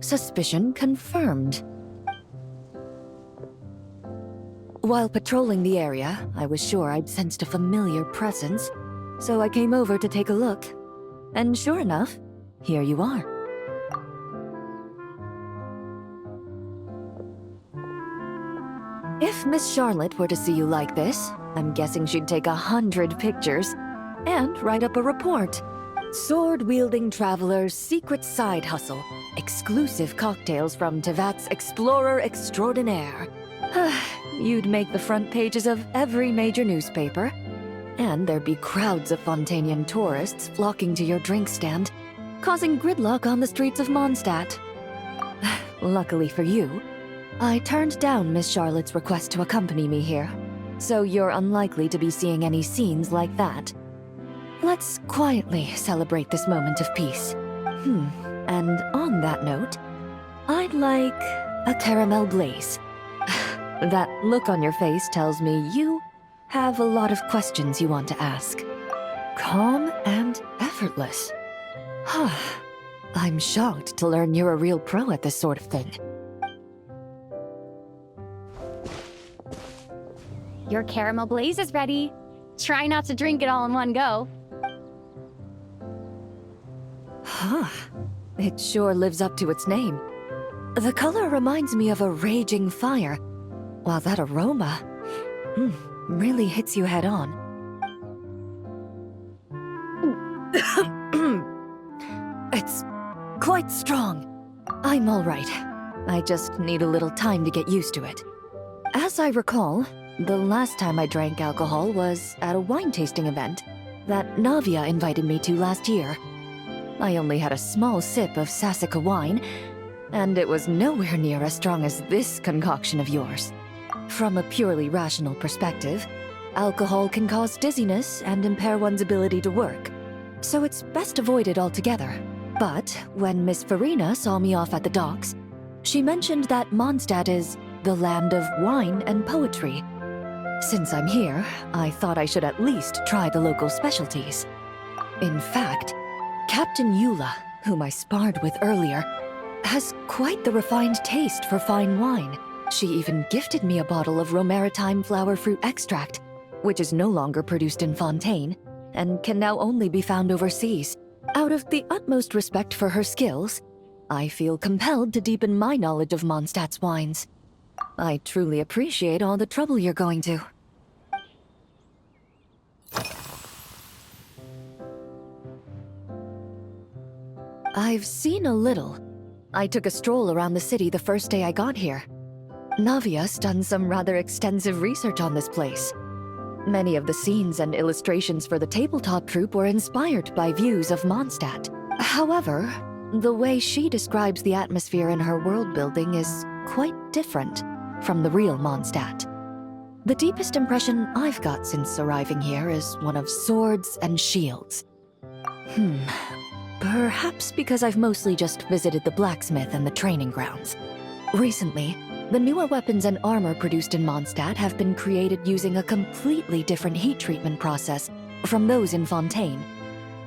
Suspicion confirmed. While patrolling the area, I was sure I'd sensed a familiar presence, so I came over to take a look. And sure enough, here you are. If Miss Charlotte were to see you like this, I'm guessing she'd take 100 pictures and write up a report. Sword-wielding traveler's secret side hustle. Exclusive cocktails from Tevat's Explorer Extraordinaire. You'd make the front pages of every major newspaper. And there'd be crowds of Fontanian tourists flocking to your drink stand, causing gridlock on the streets of Mondstadt. Luckily for you, I turned down Miss Charlotte's request to accompany me here, so you're unlikely to be seeing any scenes like that. Let's quietly celebrate this moment of peace. And on that note, I'd like a caramel glaze. That look on your face tells me you have a lot of questions you want to ask. Calm and effortless. I'm shocked to learn you're a real pro at this sort of thing. Your caramel glaze is ready. Try not to drink it all in one go. It sure lives up to its name. The color reminds me of a raging fire, while that aroma really hits you head on. It's quite strong. I'm all right. I just need a little time to get used to it. As I recall, the last time I drank alcohol was at a wine tasting event that Navia invited me to last year. I only had a small sip of Sassica wine, and it was nowhere near as strong as this concoction of yours. From a purely rational perspective, alcohol can cause dizziness and impair one's ability to work, so it's best avoided altogether. But when Miss Farina saw me off at the docks, she mentioned that Mondstadt is the land of wine and poetry. Since I'm here, I thought I should at least try the local specialties. In fact, Captain Eula, whom I sparred with earlier, has quite the refined taste for fine wine. She even gifted me a bottle of Romaritime flower fruit extract, which is no longer produced in Fontaine, and can now only be found overseas. Out of the utmost respect for her skills, I feel compelled to deepen my knowledge of Mondstadt's wines. I truly appreciate all the trouble you're going to. I've seen a little. I took a stroll around the city the first day I got here. Navia's done some rather extensive research on this place. Many of the scenes and illustrations for the tabletop troupe were inspired by views of Mondstadt. However, the way she describes the atmosphere in her world building is quite different from the real Mondstadt. The deepest impression I've got since arriving here is one of swords and shields. Perhaps because I've mostly just visited the blacksmith and the training grounds. Recently, the newer weapons and armor produced in Mondstadt have been created using a completely different heat treatment process from those in Fontaine,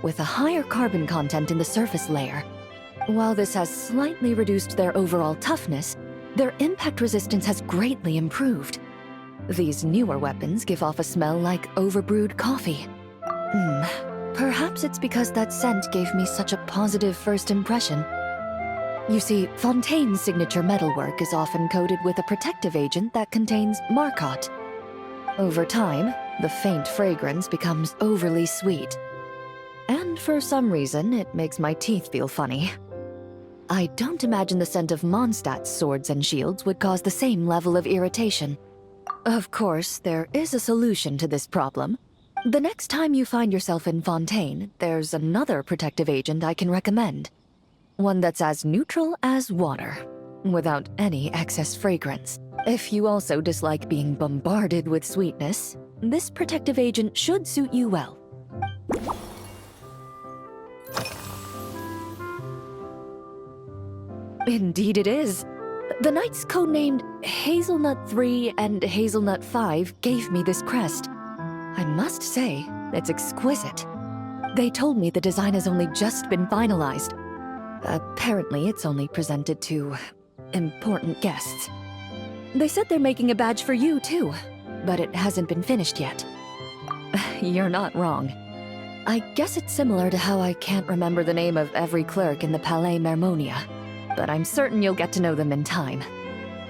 with a higher carbon content in the surface layer. While this has slightly reduced their overall toughness, their impact resistance has greatly improved. These newer weapons give off a smell like overbrewed coffee. Perhaps it's because that scent gave me such a positive first impression. You see, Fontaine's signature metalwork is often coated with a protective agent that contains Marcotte. Over time, the faint fragrance becomes overly sweet. And for some reason, it makes my teeth feel funny. I don't imagine the scent of Mondstadt's swords and shields would cause the same level of irritation. Of course, there is a solution to this problem. The next time you find yourself in Fontaine, there's another protective agent I can recommend. One that's as neutral as water, without any excess fragrance. If you also dislike being bombarded with sweetness, this protective agent should suit you well. Indeed it is. The knights codenamed Hazelnut 3 and Hazelnut 5 gave me this crest. I must say, it's exquisite. They told me the design has only just been finalized. Apparently, it's only presented to important guests. They said they're making a badge for you, too, but it hasn't been finished yet. You're not wrong. I guess it's similar to how I can't remember the name of every clerk in the Palais Mermonia, but I'm certain you'll get to know them in time.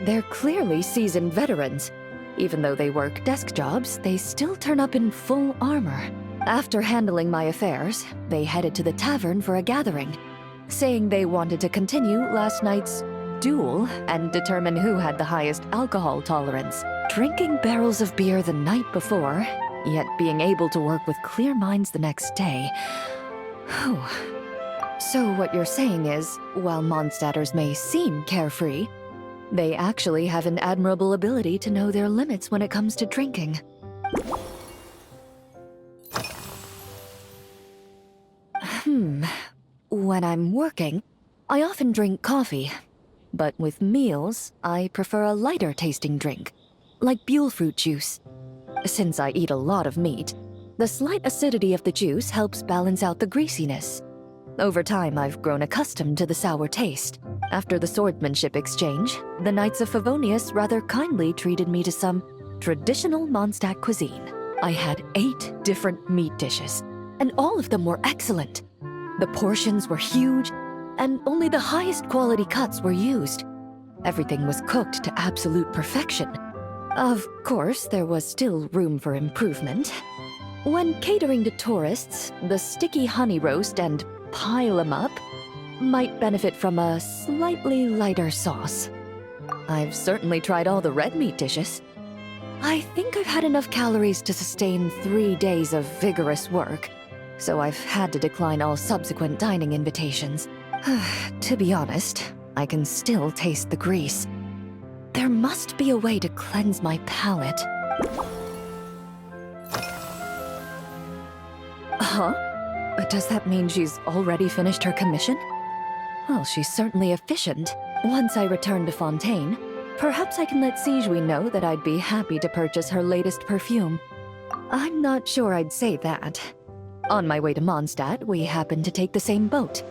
They're clearly seasoned veterans. Even though they work desk jobs, they still turn up in full armor. After handling my affairs, they headed to the tavern for a gathering, saying they wanted to continue last night's duel and determine who had the highest alcohol tolerance. Drinking barrels of beer the night before, yet being able to work with clear minds the next day. Whew. So what you're saying is, while Mondstadters may seem carefree, they actually have an admirable ability to know their limits when it comes to drinking. When I'm working, I often drink coffee. But with meals, I prefer a lighter tasting drink, like Buell fruit juice. Since I eat a lot of meat, the slight acidity of the juice helps balance out the greasiness. Over time, I've grown accustomed to the sour taste. After the swordsmanship exchange, the Knights of Favonius rather kindly treated me to some traditional Mondstadt cuisine. I had 8 different meat dishes, and all of them were excellent. The portions were huge, and only the highest quality cuts were used. Everything was cooked to absolute perfection. Of course, there was still room for improvement. When catering to tourists, the sticky honey roast and pile 'em up might benefit from a slightly lighter sauce. I've certainly tried all the red meat dishes. I think I've had enough calories to sustain 3 days of vigorous work, so I've had to decline all subsequent dining invitations. To be honest, I can still taste the grease. There must be a way to cleanse my palate. Huh? Does that mean she's already finished her commission? Well, she's certainly efficient. Once I return to Fontaine, perhaps I can let Sigewinne know that I'd be happy to purchase her latest perfume. I'm not sure I'd say that. On my way to Mondstadt, we happened to take the same boat.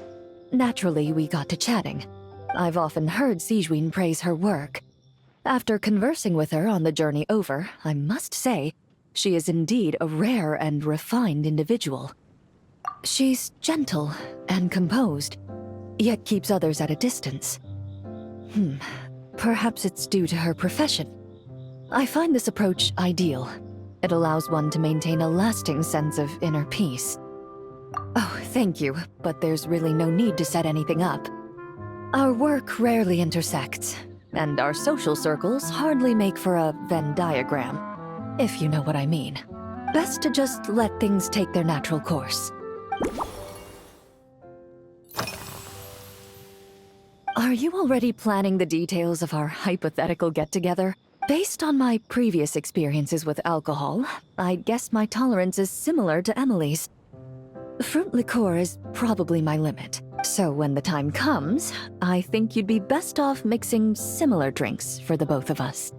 Naturally, we got to chatting. I've often heard Sigewinne praise her work. After conversing with her on the journey over, I must say, she is indeed a rare and refined individual. She's gentle and composed, yet keeps others at a distance. Perhaps it's due to her profession. I find this approach ideal. It allows one to maintain a lasting sense of inner peace. Oh, thank you, but there's really no need to set anything up. Our work rarely intersects, and our social circles hardly make for a Venn diagram, if you know what I mean. Best to just let things take their natural course. Are you already planning the details of our hypothetical get-together? Based on my previous experiences with alcohol, I guess my tolerance is similar to Emily's. Fruit liqueur is probably my limit, so when the time comes, I think you'd be best off mixing similar drinks for the both of us.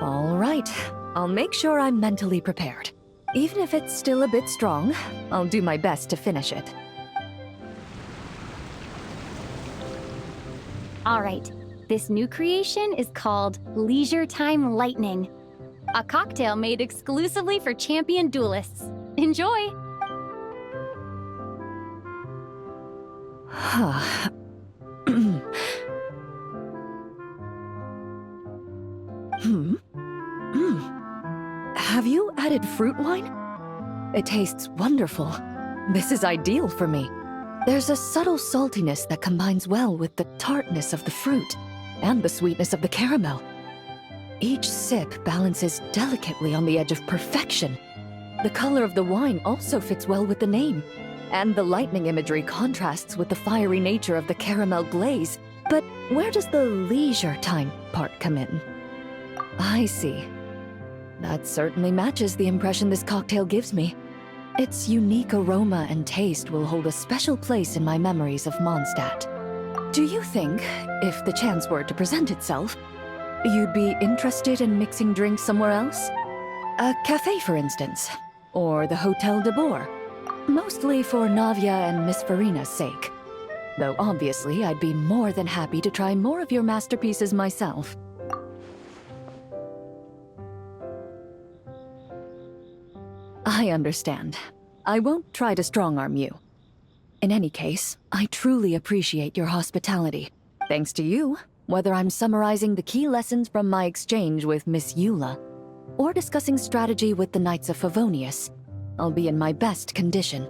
All right, I'll make sure I'm mentally prepared. Even if it's still a bit strong, I'll do my best to finish it. All right, this new creation is called Leisure Time Lightning, a cocktail made exclusively for champion duelists. Enjoy! Have you added fruit wine? It tastes wonderful. This is ideal for me. There's a subtle saltiness that combines well with the tartness of the fruit and the sweetness of the caramel. Each sip balances delicately on the edge of perfection. The color of the wine also fits well with the name, and the lightning imagery contrasts with the fiery nature of the caramel glaze. But where does the leisure time part come in? I see. That certainly matches the impression this cocktail gives me. Its unique aroma and taste will hold a special place in my memories of Mondstadt. Do you think, if the chance were to present itself, you'd be interested in mixing drinks somewhere else? A cafe, for instance. or the Hotel de Boer. Mostly for Navia and Miss Farina's sake. Though obviously I'd be more than happy to try more of your masterpieces myself. I understand. I won't try to strong-arm you. In any case, I truly appreciate your hospitality. Thanks to you, whether I'm summarizing the key lessons from my exchange with Miss Eula, or discussing strategy with the Knights of Favonius, I'll be in my best condition.